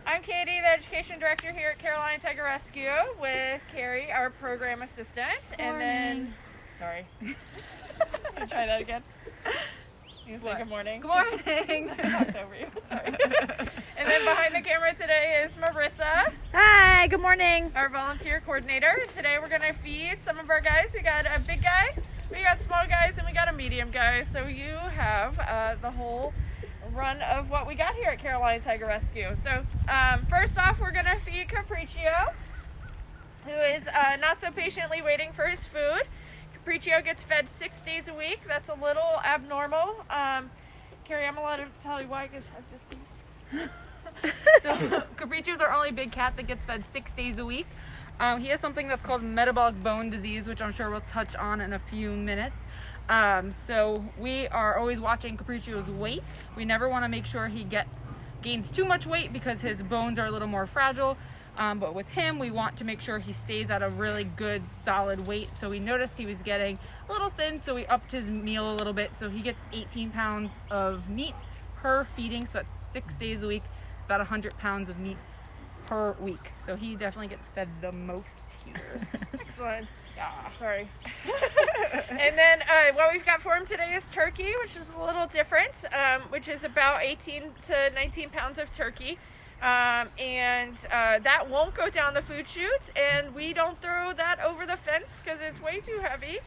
I'm Katie, the Education Director here at Caroline Tiger Rescue with Carrie, our Program Assistant. And then, sorry. Try that again. You say good morning. Good morning. I talked over you, sorry. And then behind the camera today is Marissa. Hi, good morning. Our volunteer coordinator. Today we're going to feed some of our guys. We got a big guy, we got small guys, and we got a medium guy. So you have the whole run of what we got here at Caroline Tiger Rescue. So first off, we're going to feed Caprichio, who is not so patiently waiting for his food. Caprichio gets fed 6 days a week. That's a little abnormal. Carrie, I'm allowed to tell you why, because I've just seen. So Caprichio's our only big cat that gets fed 6 days a week. He has something that's called metabolic bone disease, which I'm sure we'll touch on in a few minutes. So we are always watching Caprichio's weight. We never want to make sure he gains too much weight because his bones are a little more fragile. But with him, we want to make sure he stays at a really good, solid weight. So we noticed he was getting a little thin, so we upped his meal a little bit. So he gets 18 pounds of meat per feeding, so that's 6 days a week. It's about 100 pounds of meat per week. So he definitely gets fed the most here. Excellent. Sorry. And then what we've got for him today is turkey, which is a little different, which is about 18 to 19 pounds of turkey. And that won't go down the food chute, and we don't throw that over the fence because it's way too heavy.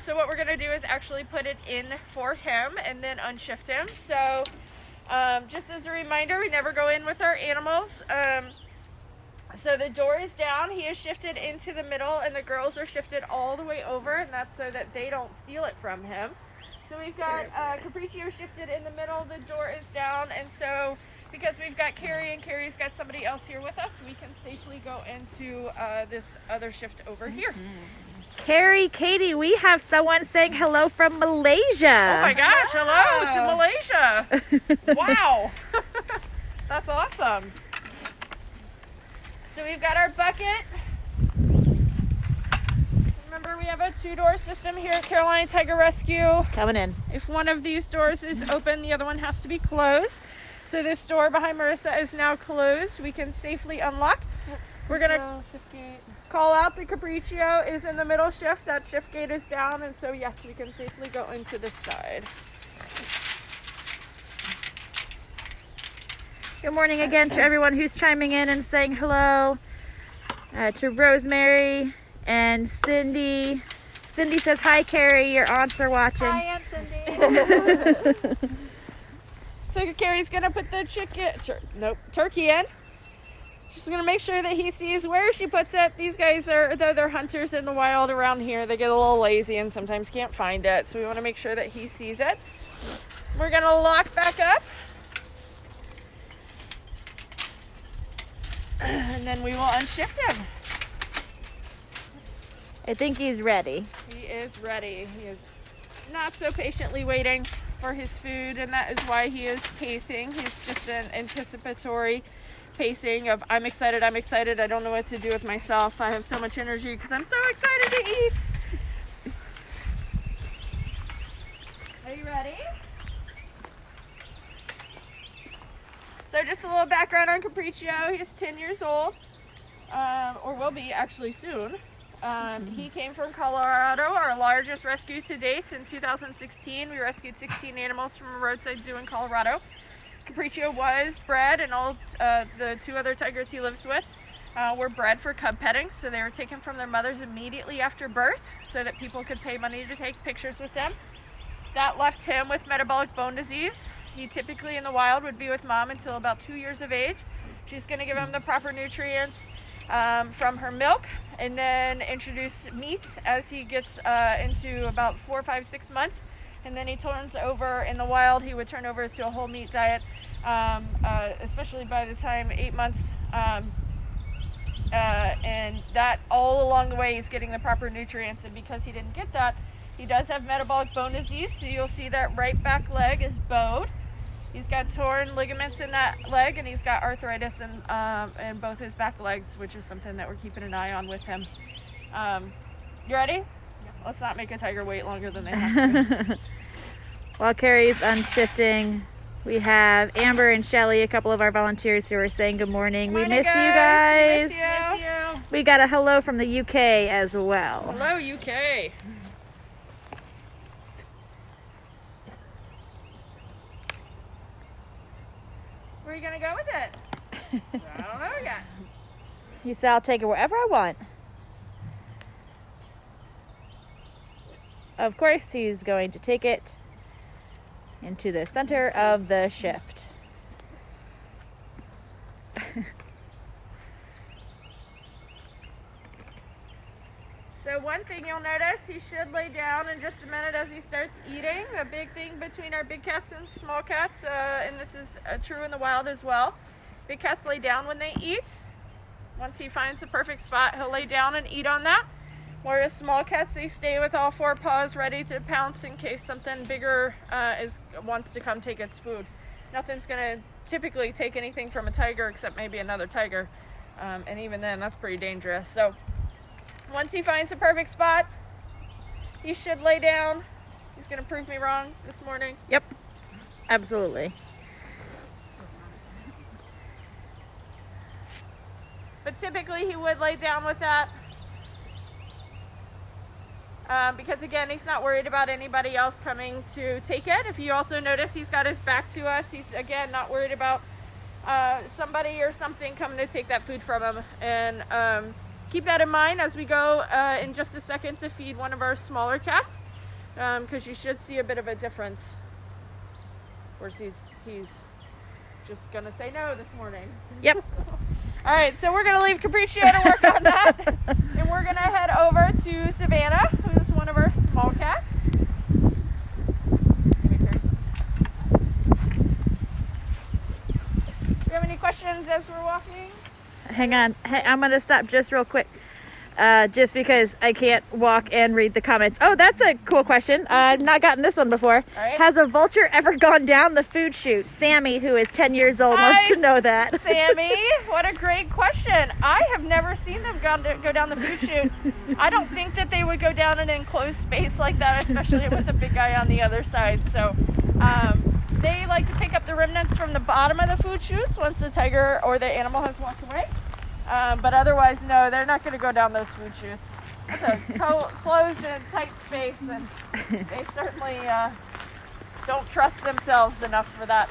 So what we're going to do is actually put it in for him and then unshift him. So just as a reminder, we never go in with our animals. So the door is down, he is shifted into the middle, and the girls are shifted all the way over, and that's so that they don't steal it from him. So we've got Caprichio shifted in the middle, the door is down, and so because we've got Carrie and Carrie's got somebody else here with us, we can safely go into this other shift over here. Carrie, Katie, we have someone saying hello from Malaysia. Oh my gosh, hello to Malaysia. Wow. That's awesome. So we've got our bucket. Remember, we have a 2-door system here at Caroline Tiger Rescue. Coming in. If one of these doors is open, the other one has to be closed. So this door behind Marissa is now closed. We can safely unlock. We're going to call out the Caprichio is in the middle shift. That shift gate is down, and so yes, we can safely go into this side. Good morning again to everyone who's chiming in and saying hello. To Rosemary and Cindy. Cindy says, hi, Carrie, your aunts are watching. Hi, Aunt Cindy. So Carrie's going to put the turkey in. She's going to make sure that he sees where she puts it. These guys though they're hunters in the wild around here, they get a little lazy and sometimes can't find it. So we want to make sure that he sees it. We're going to lock back up. And then we will unshift him. I think he's ready. He is ready. He is not so patiently waiting for his food, and that is why he is pacing. He's just an anticipatory pacing of I'm excited, I don't know what to do with myself. I have so much energy because I'm so excited to eat. Are you ready? So just a little background on Caprichio. He's 10 years old, or will be actually soon. He came from Colorado, our largest rescue to date. In 2016, we rescued 16 animals from a roadside zoo in Colorado. Caprichio was bred, and all the 2 other tigers he lives with were bred for cub petting. So they were taken from their mothers immediately after birth so that people could pay money to take pictures with them. That left him with metabolic bone disease. He typically in the wild would be with mom until about 2 years of age. She's going to give him the proper nutrients from her milk, and then introduce meat as he gets into about 4, 5, 6 months. And then he turns over in the wild, he would turn over to a whole meat diet, especially by the time 8 months. And that all along the way he's getting the proper nutrients, and because he didn't get that, he does have metabolic bone disease. So you'll see that right back leg is bowed. He's got torn ligaments in that leg, and he's got arthritis in both his back legs, which is something that we're keeping an eye on with him. You ready? Yeah. Let's not make a tiger wait longer than they have to. While Carrie's unshifting We have Amber and Shelly, a couple of our volunteers who are saying good morning. We Morning, miss you guys. We miss you. We got a hello from the UK as well. Hello, UK. Where are you gonna go with it? I don't know yet. He said, I'll take it wherever I want. Of course, he's going to take it into the center of the shift. So one thing you'll notice, he should lay down in just a minute as he starts eating. The big thing between our big cats and small cats, and this is true in the wild as well, big cats lay down when they eat. Once he finds the perfect spot, he'll lay down and eat on that. Whereas small cats, they stay with all four paws ready to pounce in case something bigger wants to come take its food. Nothing's going to typically take anything from a tiger except maybe another tiger. And even then, that's pretty dangerous. So once he finds the perfect spot, he should lay down. He's going to prove me wrong this morning. Yep, absolutely. But typically he would lay down with that. Because again, he's not worried about anybody else coming to take it. If you also notice, he's got his back to us. He's, again, not worried about somebody or something coming to take that food from him. And keep that in mind as we go in just a second to feed one of our smaller cats, because you should see a bit of a difference. Of course, he's just gonna say no this morning. Yep. All right, so we're gonna leave Caprichio to work on that, and we're gonna head over to Savannah, who's one of our small cats. Do you have any questions as we're walking? Hang on. Hey, I'm going to stop just real quick. Just because I can't walk and read the comments. Oh, that's a cool question. I've not gotten this one before. Right. Has a vulture ever gone down the food chute? Sammy, who is 10 years old, wants to know that. Sammy, what a great question. I have never seen them go down the food chute. I don't think that they would go down an enclosed space like that, especially with a big guy on the other side. So they like to pick up the remnants from the bottom of the food chutes once the tiger or the animal has walked away. But otherwise, no, they're not going to go down those food chutes. It's a closed and tight space, and they certainly don't trust themselves enough for that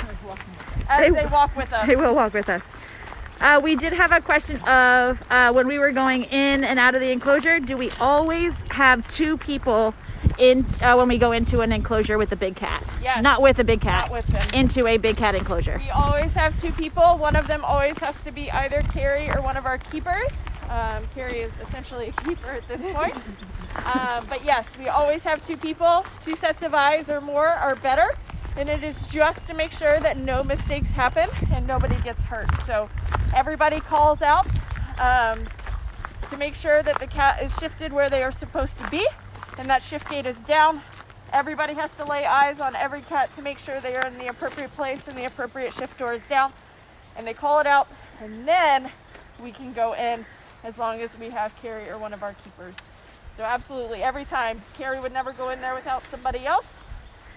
as they walk with us. They will walk with us. We did have a question of when we were going in and out of the enclosure, do we always have two people in when we go into an enclosure with a big cat? Yes. Not with a big cat. Not with them. Into a big cat enclosure. We always have two people. One of them always has to be either Carrie or one of our keepers. Carrie is essentially a keeper at this point. But yes, we always have two people. 2 sets of eyes or more are better. And it is just to make sure that no mistakes happen and nobody gets hurt. So everybody calls out to make sure that the cat is shifted where they are supposed to be. And that shift gate is down. Everybody has to lay eyes on every cat to make sure they are in the appropriate place and the appropriate shift door is down. And they call it out, and then we can go in as long as we have Carrie or one of our keepers. So absolutely, every time. Carrie would never go in there without somebody else,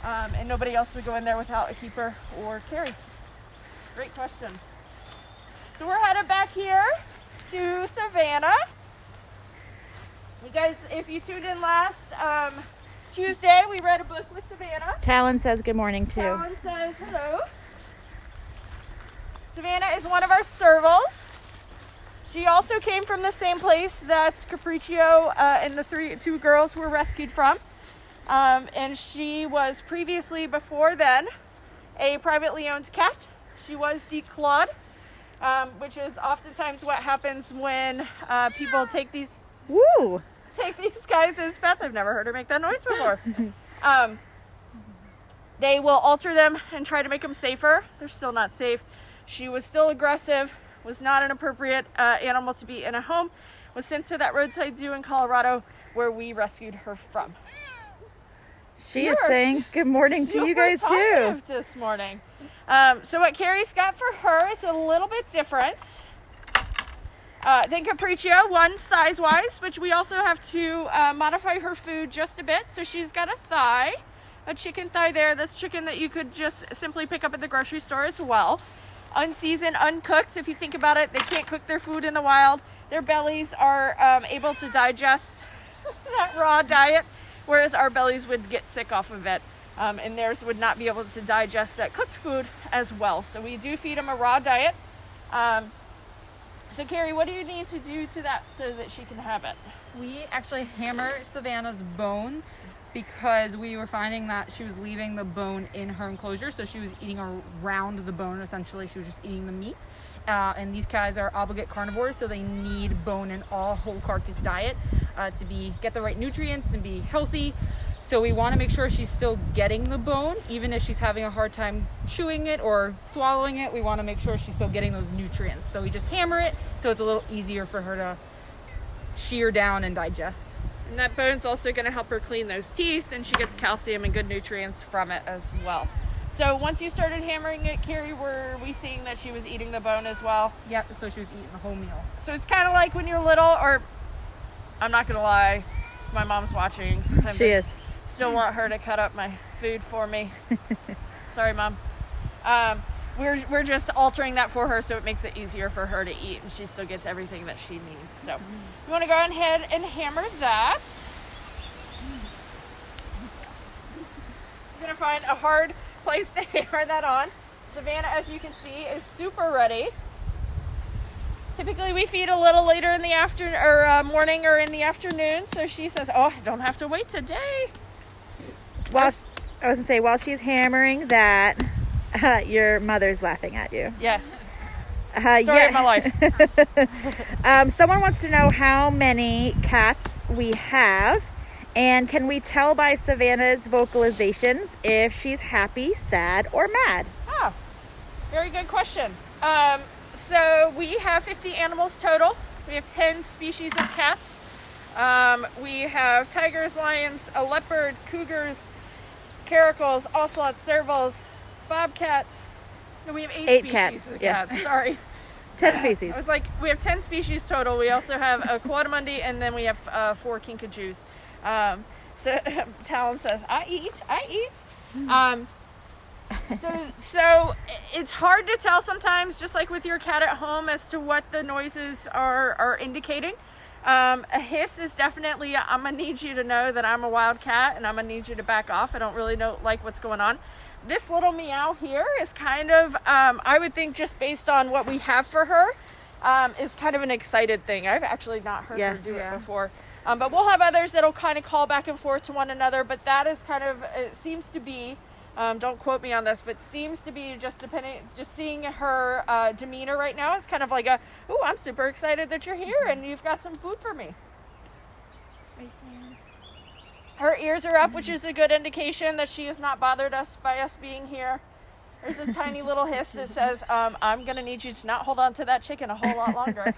and nobody else would go in there without a keeper or Carrie. Great question. So we're headed back here to Savannah. You guys, if you tuned in last Tuesday, we read a book with Savannah. Talon says good morning too. Talon says hello. Savannah is one of our Servals. She also came from the same place that Caprichio and the two girls were rescued from. And she was previously, before then, a privately owned cat. She was declawed, which is oftentimes what happens when people take these guys as pets. I've never heard her make that noise before. They will alter them and try to make them safer. They're still not safe. She was still aggressive, was not an appropriate animal to be in a home, was sent to that roadside zoo in Colorado where we rescued her from. She is saying good morning to you guys too. This morning. So what Carrie's got for her is a little bit different than Caprichio, one size-wise, but we also have to modify her food just a bit. So she's got a thigh a chicken thigh there. That's chicken that you could just simply pick up at the grocery store as well. Unseasoned, uncooked. If you think about it, they can't cook their food in the wild. Their bellies are able to digest that raw diet, whereas our bellies would get sick off of it. And theirs would not be able to digest that cooked food as well. So we do feed them a raw diet. So Carrie, what do you need to do to that so that she can have it? We actually hammer Savannah's bone because we were finding that she was leaving the bone in her enclosure. So she was eating around the bone, essentially. She was just eating the meat. And these guys are obligate carnivores, so they need bone in all whole carcass diet to get the right nutrients and be healthy. So we want to make sure she's still getting the bone, even if she's having a hard time chewing it or swallowing it. We want to make sure she's still getting those nutrients. So we just hammer it so it's a little easier for her to shear down and digest. And that bone's also going to help her clean those teeth, and she gets calcium and good nutrients from it as well. So once you started hammering it, Carrie, were we seeing that she was eating the bone as well? Yep, so she was eating the whole meal. So it's kind of like when you're little, or I'm not going to lie, my mom's watching. Sometimes She is. Still want her to cut up my food for me. Sorry, Mom. We're just altering that for her so it makes it easier for her to eat, and she still gets everything that she needs. So you want to go ahead and hammer that. You're going to find a hard place to hammer that on. Savannah, as you can see, is super ready. Typically we feed a little later in the afternoon or morning or in the afternoon, so she says, "Oh, I don't have to wait today." While while she's hammering that, your mother's laughing at you. Yes. Story of my life. Someone wants to know how many cats we have, and can we tell by Savannah's vocalizations if she's happy, sad, or mad? Oh, very good question. So we have 50 animals total. We have 10 species of cats. We have tigers, lions, a leopard, cougars, caracals, ocelots, servals, bobcats. No, we have 8 species cats, of yeah. cats. Sorry. 10 species. I was like, we have 10 species total. We also have a quadrumundi, and then we have 4 kinkajous. So Talon says, I eat. So it's hard to tell sometimes, just like with your cat at home, as to what the noises are indicating. A hiss is definitely, I'm gonna need you to know that I'm a wild cat, and I'm gonna need you to back off. I don't really like what's going on. This little meow here is kind of, I would think, just based on what we have for her, is kind of an excited thing. I've actually not heard her do it before. But we'll have others that'll kind of call back and forth to one another, but that is kind of, it seems to be, don't quote me on this, but seems to be just seeing her demeanor right now is kind of like "Ooh, I'm super excited that you're here and you've got some food for me." Her ears are up, which is a good indication that she has not bothered us by us being here. There's a tiny little hiss that says, I'm going to need you to not hold on to that chicken a whole lot longer.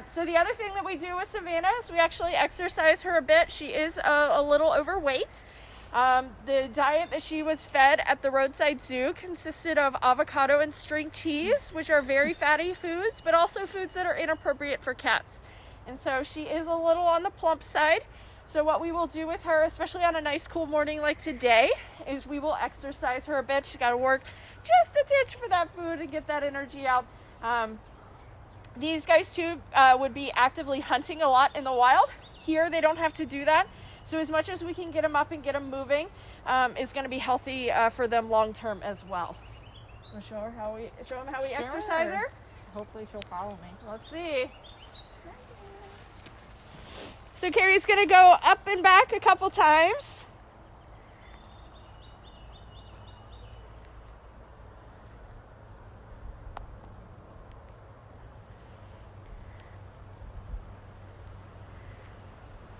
So the other thing that we do with Savannah is we actually exercise her a bit. She is a little overweight. The diet that she was fed at the roadside zoo consisted of avocado and string cheese, which are very fatty foods, but also foods that are inappropriate for cats. And so she is a little on the plump side. So what we will do with her, especially on a nice cool morning like today, is we will exercise her a bit. She's got to work just a titch for that food and get that energy out. These guys too would be actively hunting a lot in the wild. Here they don't have to do that. So as much as we can get them up and get them moving is going to be healthy for them long term as well. We'll show them how we exercise her. Hopefully she'll follow me. Let's see. So Carrie's going to go up and back a couple times.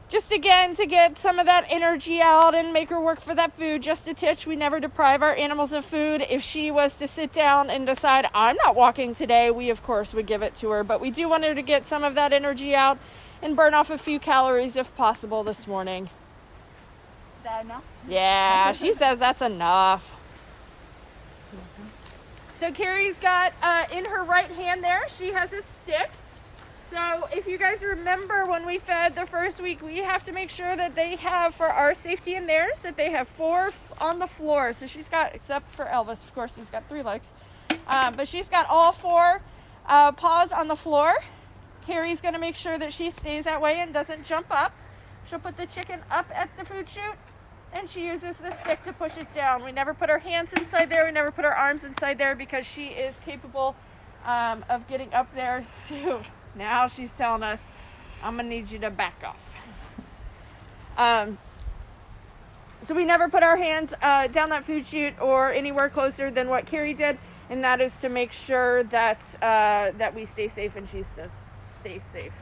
Just again to get some of that energy out and make her work for that food just a titch. We never deprive our animals of food. If she was to sit down and decide, I'm not walking today, we of course would give it to her. But we do want her to get some of that energy out and burn off a few calories if possible this morning. Is that enough? Yeah, she says that's enough. So Carrie's got in her right hand there, she has a stick. So if you guys remember when we fed the first week, we have to make sure that they have, for our safety and theirs, that they have 4 on the floor. So she's got, except for Elvis, of course, he's got 3 legs. But she's got all 4 paws on the floor. Carrie's going to make sure that she stays that way and doesn't jump up. She'll put the chicken up at the food chute, and she uses the stick to push it down. We never put our hands inside there. We never put our arms inside there because she is capable of getting up there too. Now she's telling us, I'm going to need you to back off. So we never put our hands down that food chute or anywhere closer than what Carrie did, and that is to make sure that that we stay safe and she stays safe.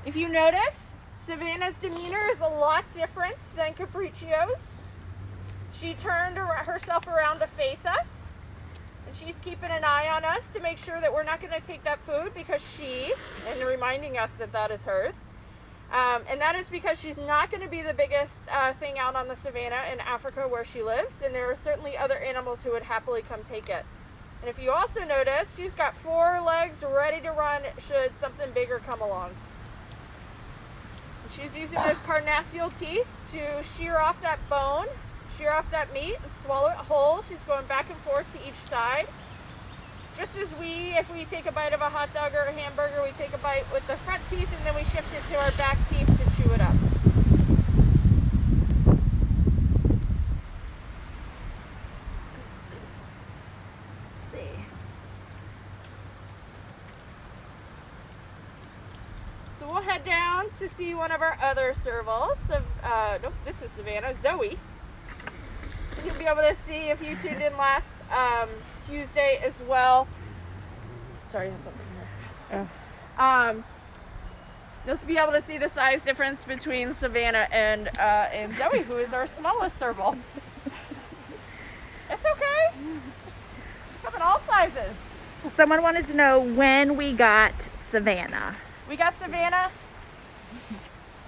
If you notice, Savannah's demeanor is a lot different than Capriccio's. She turned herself around to face us, and she's keeping an eye on us to make sure that we're not going to take that food because and reminding us that that is hers. And that is because she's not going to be the biggest thing out on the savannah in Africa where she lives, and there are certainly other animals who would happily come take it. And if you also notice, she's got 4 legs ready to run should something bigger come along. She's using those carnassial teeth to shear off that bone, shear off that meat, and swallow it whole. She's going back and forth to each side. Just as if we take a bite of a hot dog or a hamburger, we take a bite with the front teeth and then we shift it to our back teeth to chew it up. Let's see. So we'll head down to see one of our other servals. So, nope, this is Savannah, Zoey. You'll be able to see if you tuned in last Tuesday as well. Sorry, I had something here. Oh. You'll be able to see the size difference between Savannah and Zoey, who is our smallest serval. It's okay. Come in all sizes. Someone wanted to know when we got Savannah. We got Savannah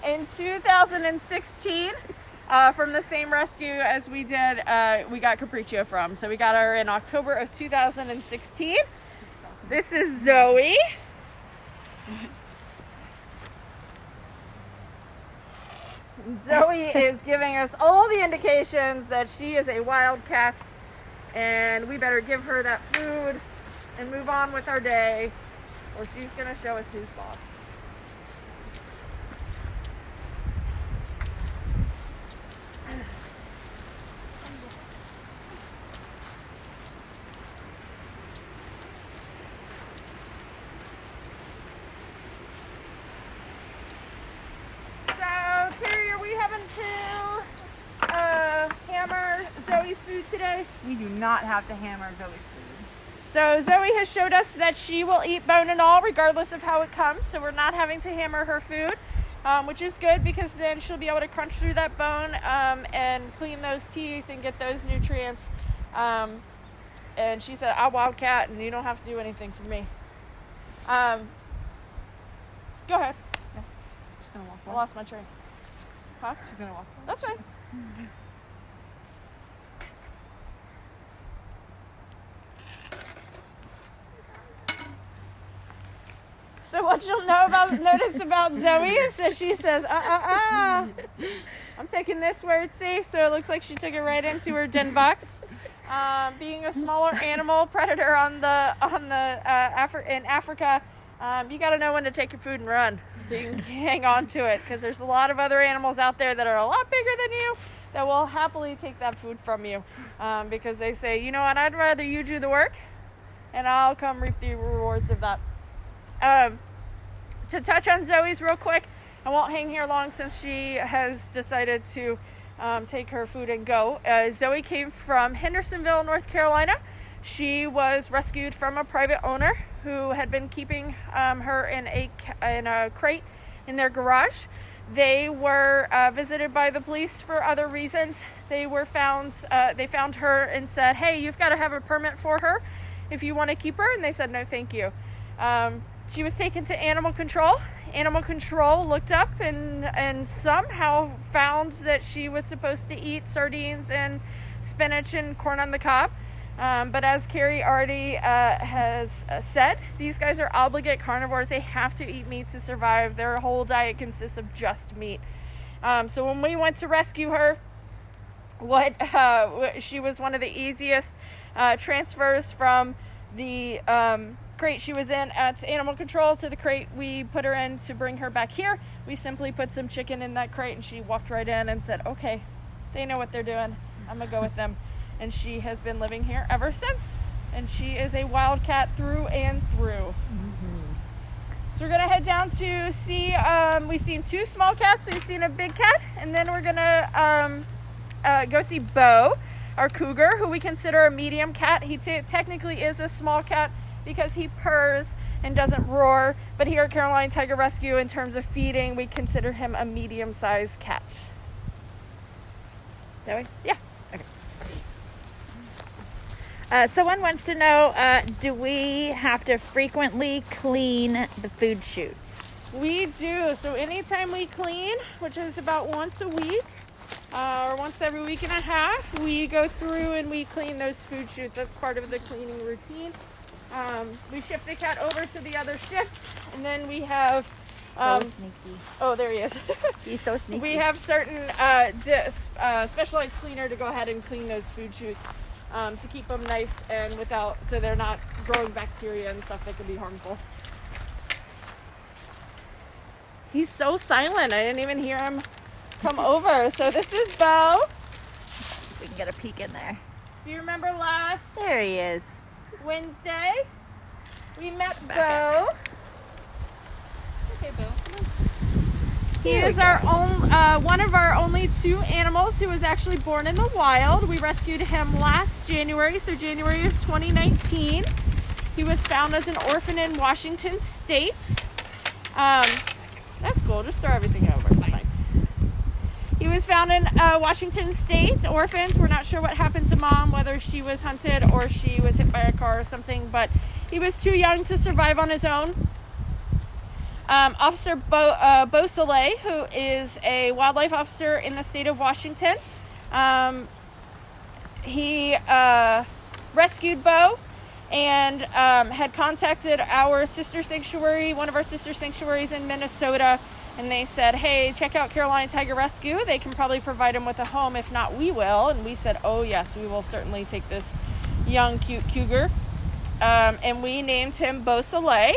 in 2016 from the same rescue as we got Caprichio from. So we got her in October of 2016. This is Zoey. Zoey is giving us all the indications that she is a wildcat, and we better give her that food and move on with our day, or she's going to show us who's boss. Zoey's food today? We do not have to hammer Zoey's food. So Zoey has showed us that she will eat bone and all regardless of how it comes, so we're not having to hammer her food, which is good because then she'll be able to crunch through that bone and clean those teeth and get those nutrients. And she said, I'll wildcat and you don't have to do anything for me. Go ahead. Yeah. She's gonna walk. I lost my train. Huh? She's gonna walk. That's right. So what you'll notice about Zoey is that she says, I'm taking this where it's safe. So it looks like she took it right into her den box. Being a smaller animal predator in Africa, you got to know when to take your food and run so you can hang on to it, because there's a lot of other animals out there that are a lot bigger than you that will happily take that food from you, because they say, you know what, I'd rather you do the work and I'll come reap the rewards of that. To touch on Zoey's real quick, I won't hang here long since she has decided to take her food and go. Zoey came from Hendersonville, North Carolina. She was rescued from a private owner who had been keeping her in a crate in their garage. They were visited by the police for other reasons. They found her and said, hey, you've got to have a permit for her if you want to keep her. And they said, no, thank you. She was taken to animal control. Animal control looked up and somehow found that she was supposed to eat sardines and spinach and corn on the cob. But as Carrie already has said, these guys are obligate carnivores. They have to eat meat to survive. Their whole diet consists of just meat. So when we went to rescue her, she was one of the easiest transfers from the crate she was in at animal control to the crate we put her in to bring her back here. We simply put some chicken in that crate and she walked right in and said, okay, they know what they're doing. I'm gonna go with them. And she has been living here ever since. And she is a wildcat through and through. So we're gonna head down to see, we've seen 2 small cats, we've seen a big cat, and then we're gonna go see Beau, our cougar, who we consider a medium cat. He technically is a small cat because he purrs and doesn't roar, but here at Carolina Tiger Rescue, in terms of feeding, we consider him a medium-sized cat. That way? Yeah. Someone wants to know, do we have to frequently clean the food chutes? We do. So anytime we clean, which is about once a week, or once every week and a half, we go through and we clean those food chutes. That's part of the cleaning routine. We shift the cat over to the other shift, and then we have Sneaky. oh, there he is. He's so sneaky. We have certain specialized cleaner to go ahead and clean those food chutes to keep them nice and so they're not growing bacteria and stuff that could be harmful. He's so silent. I didn't even hear him come over. So this is Beau. We can get a peek in there. Do you remember last There he is. Wednesday? We met Back Beau. Okay, Beau. He is our own, one of our only 2 animals who was actually born in the wild. We rescued him last January, so January of 2019. He was found as an orphan in Washington State. That's cool. Just throw everything over. It's fine. He was found in Washington State, orphans. We're not sure what happened to Mom, whether she was hunted or she was hit by a car or something, but he was too young to survive on his own. Officer Beau Soleil, who is a wildlife officer in the state of Washington, he rescued Beau and had contacted our sister sanctuary, one of our sister sanctuaries in Minnesota, and they said, hey, check out Carolina Tiger Rescue. They can probably provide him with a home. If not, we will. And we said, oh yes, we will certainly take this young, cute cougar. And we named him Beau Soleil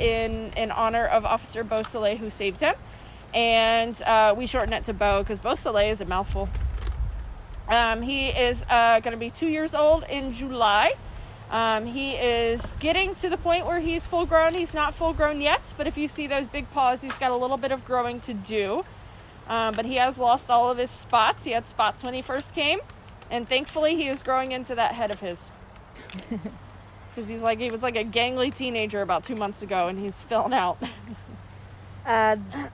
in honor of Officer Beau Soleil, who saved him. And we shorten it to Beau because Beau Soleil is a mouthful. He is going to be 2 years old in July. He is getting to the point where he's full grown. He's not full grown yet, but if you see those big paws, he's got a little bit of growing to do. But he has lost all of his spots. He had spots when he first came, and thankfully he is growing into that head of his. Because he was like a gangly teenager about 2 months ago, and he's filling out.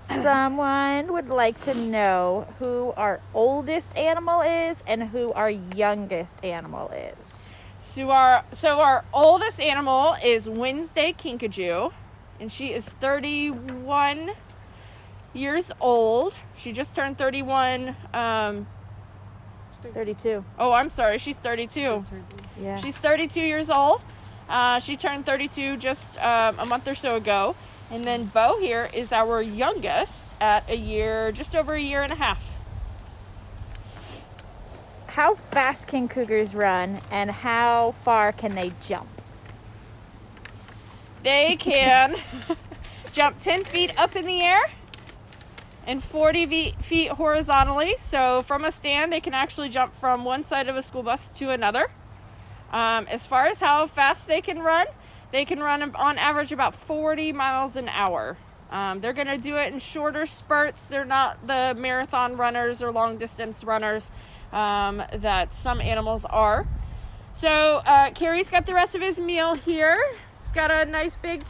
Someone would like to know who our oldest animal is and who our youngest animal is. So our oldest animal is Wednesday Kinkajou, and she is 31 years old. She just turned 31. 32. Oh, I'm sorry. She's 32. Yeah. She's 32 years old. She turned 32 just a month or so ago. And then Beau here is our youngest at just over a year and a half. How fast can cougars run and how far can they jump? They can jump 10 feet up in the air and 40 feet horizontally. So from a stand, they can actually jump from one side of a school bus to another. As far as how fast they can run on average about 40 miles an hour. They're going to do it in shorter spurts. They're not the marathon runners or long distance runners that some animals are. So Carrie's got the rest of his meal here. He's got a nice big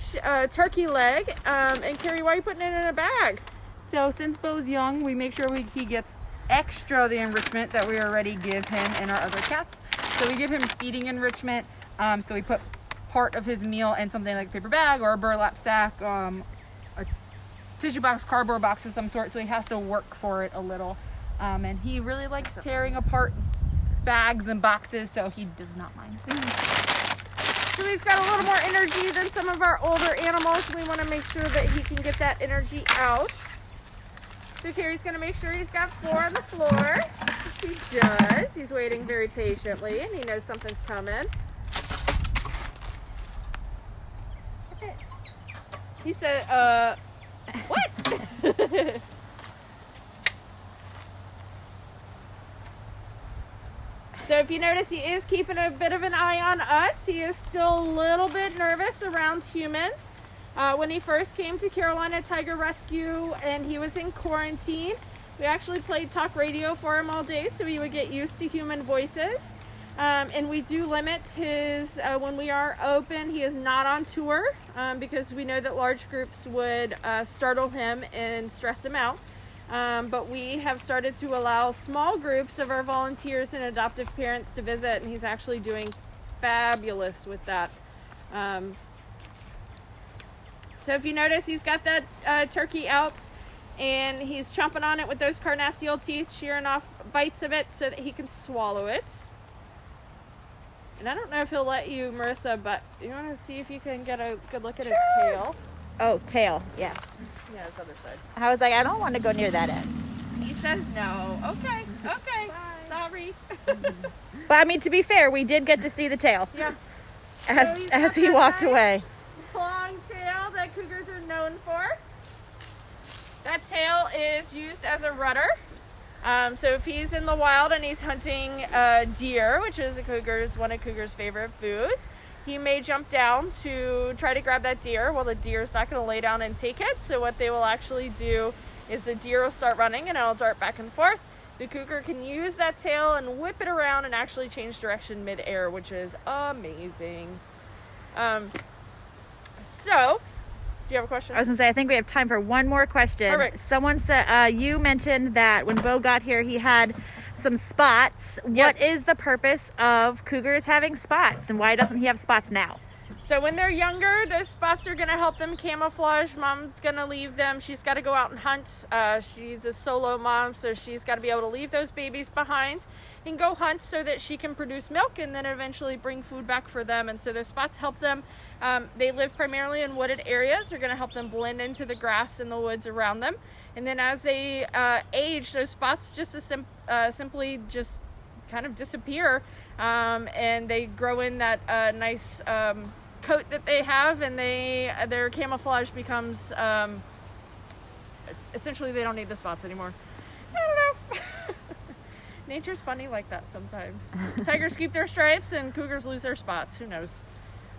turkey leg. And Carrie, why are you putting it in a bag? So since Beau's young, we make sure he gets extra the enrichment that we already give him and our other cats. So we give him feeding enrichment. So we put part of his meal in something like a paper bag or a burlap sack, a tissue box, cardboard box of some sort. So he has to work for it a little. And he really likes tearing apart bags and boxes, so he does not mind. So he's got a little more energy than some of our older animals. We want to make sure that he can get that energy out. So Carrie's going to make sure he's got 4 on the floor. He does. He's waiting very patiently, and he knows something's coming. Okay. He said, what? So if you notice, he is keeping a bit of an eye on us. He is still a little bit nervous around humans. When he first came to Carolina Tiger Rescue and he was in quarantine, we actually played talk radio for him all day so he would get used to human voices. And we do limit his, when we are open, he is not on tour because we know that large groups would startle him and stress him out. But we have started to allow small groups of our volunteers and adoptive parents to visit, and he's actually doing fabulous with that. So if you notice, he's got that turkey out, and he's chomping on it with those carnassial teeth, shearing off bites of it so that he can swallow it. And I don't know if he'll let you, Marissa, but you want to see if you can get a good look at his tail? Oh, tail, yes. Yeah, his other side. I was like, I don't want to go near that end. He says no. Okay, okay. Bye. Sorry. But I mean, to be fair, we did get to see the tail Yeah. as he walked away. Long tail that cougars are known for. That tail is used as a rudder. So if he's in the wild and he's hunting deer, which is one of cougar's favorite foods, he may jump down to try to grab that deer. Well, the deer is not going to lay down and take it. So what they will actually do is the deer will start running and it'll dart back and forth. The cougar can use that tail and whip it around and actually change direction mid-air, which is amazing. So, do you have a question? I was going to say, I think we have time for one more question. Perfect. Someone said, you mentioned that when Beau got here, he had some spots. Yes. What is the purpose of cougars having spots, and why doesn't he have spots now? So when they're younger, those spots are going to help them camouflage. Mom's going to leave them. She's got to go out and hunt. She's a solo mom, so she's got to be able to leave those babies behind and go hunt so that she can produce milk and then eventually bring food back for them. And so those spots help them. They live primarily in wooded areas. They're going to help them blend into the grass and the woods around them. And then as they age, those spots just simply just kind of disappear. And they grow in that nice coat that they have, and their camouflage becomes essentially they don't need the spots anymore. I don't know. Nature's funny like that sometimes. Tigers keep their stripes and cougars lose their spots. Who knows?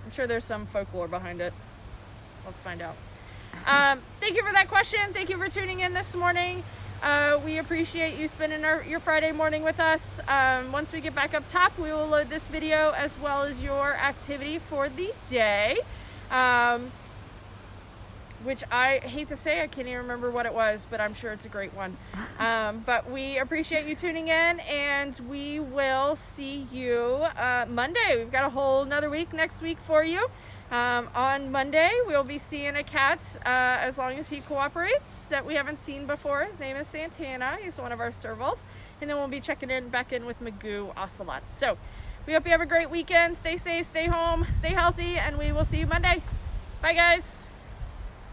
I'm sure there's some folklore behind it. We'll find out. Thank you for that question. Thank you for tuning in this morning. We appreciate you spending your Friday morning with us. Once we get back up top, we will load this video as well as your activity for the day. Which I hate to say, I can't even remember what it was, but I'm sure it's a great one. But we appreciate you tuning in, and we will see you Monday. We've got a whole another week next week for you. On Monday, we'll be seeing a cat, as long as he cooperates, that we haven't seen before. His name is Santana. He's one of our Servals. And then we'll be checking back in with Magoo Ocelot. So we hope you have a great weekend. Stay safe, stay home, stay healthy, and we will see you Monday. Bye, guys.